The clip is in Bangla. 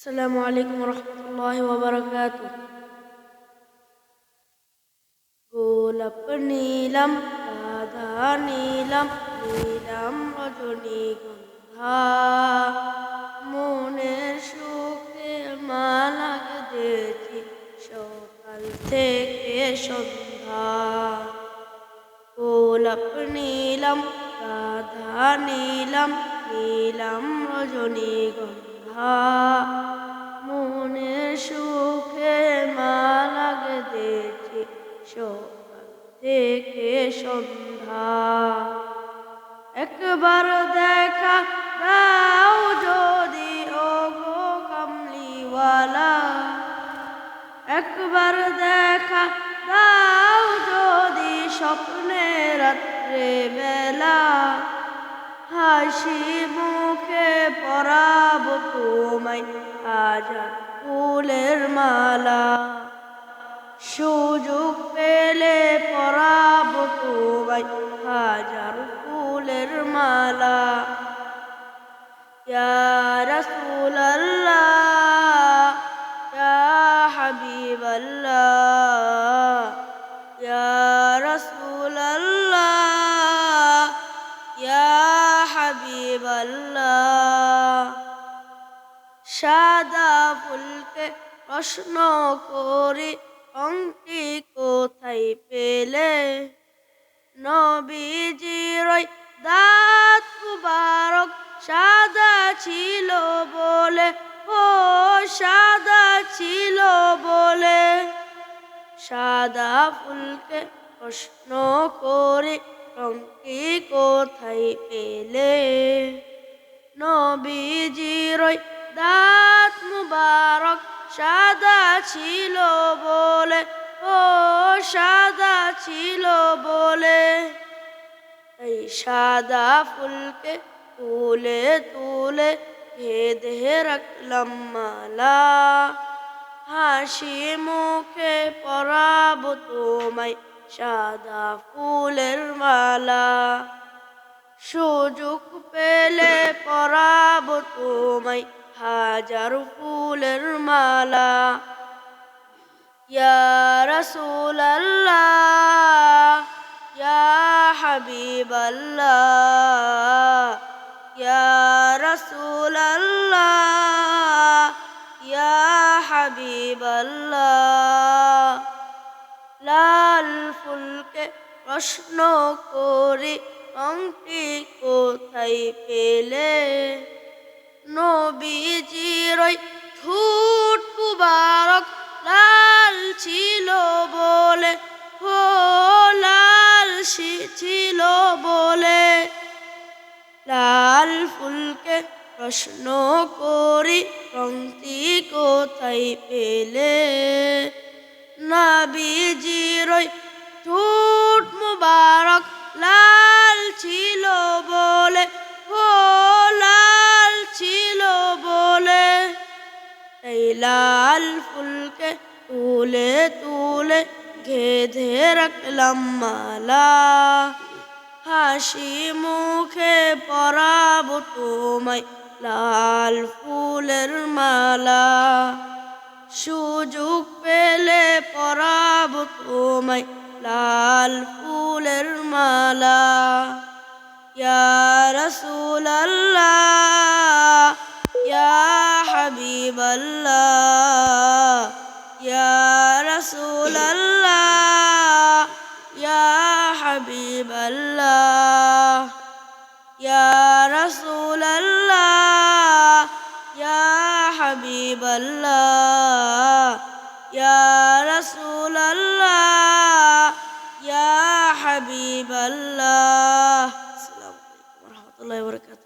السلام عليكم ورحمة الله وبركاته. গোলাপ নীলাম রাধা নীলাম নীলাম রজনীগন্ধা, মনের সুখে মালা গেঁথেছি সকাল থেকে সন্ধ্যা। গোলাপ নীলাম রাধা নীলাম নীলাম রজনীগন্ধা, মনের সুখে মালা গেঁথেছি সকাল থেকে সন্ধ্যা। একবার দেখা দাও যদি ওগো কামলিওয়ালা, একবার দেখা দাও যদি স্বপ্নে রাত্রে বেলা, হাসি মুখে পরাব তোমায় হাজার ফুলের মালা। সুযোগ পেলে পরাব তোমায় হাজার ফুলের মালা। ইয়া রাসূলাল্লাহ ইয়া হাবিবাল্লাহ, ইয়া রাসূলাল্লাহ ইয়া হাবিবাল্লাহ। সাদা ফুলকে প্রশ্ন করি রংটি কোথায় পেলে, নবীজির ওই দাঁত মুবারক সাদা ছিল বলে, ও সাদা ছিল বলে। সাদা ফুলকে প্রশ্ন করি রংটি কোথায় পেলে, নবীজির ওই দাঁত মুবারক সাদা ছিল বলে, ও সাদা ছিল বলে। এই সাদা ফুলকে তুলে তুলে বেঁধে রাখলাম মালা, হাসি মুখে পরাব তোমায় সাদা ফুলের মালা। সুযোগ পেলে পরাব তোমায় হাজার ফুলের মালা। ইয়া রাসূলাল্লাহ ইয়া হাবিবাল্লাহ, ইয়া রাসূলাল্লাহ ইয়া হাবিবাল্লাহ। লাল ফুলকে প্রশ্ন করি রংটি কোথায় পেলে, নবীজির ওই ঠোঁট মুবারক লাল ছিল বলে, ও লাল ছিল বলে। লাল ফুলকে প্রশ্ন করি রংটি কোথায় পেলে, নবীজির ওই ঠোঁট মুবারক লাল ছিল বলে, ও লাল ছিল বলে। এই লাল ফুলকে তুলে তুলে বেঁধে রাখলাম মালা, হাসি মুখে পরাব তোমায় লাল ফুলের মালা। সুযোগ পেলে পরাব তোমায় লাল ফুলের মালা। ইয়া রাসূলাল্লাহ ইয়া হাবিবাল্লাহ, ইয়া রাসূলাল্লাহ ইয়া হাবিবাল্লাহ, ইয়া রাসূলাল্লাহ ইয়া হাবিবাল্লাহ, ইয়া রাসূলাল্লাহ ইয়া হাবিবাল্লাহ। আসসালামু আলাইকুম ওয়া রাহমাতুল্লাহি ওয়া বারাকাতুহু।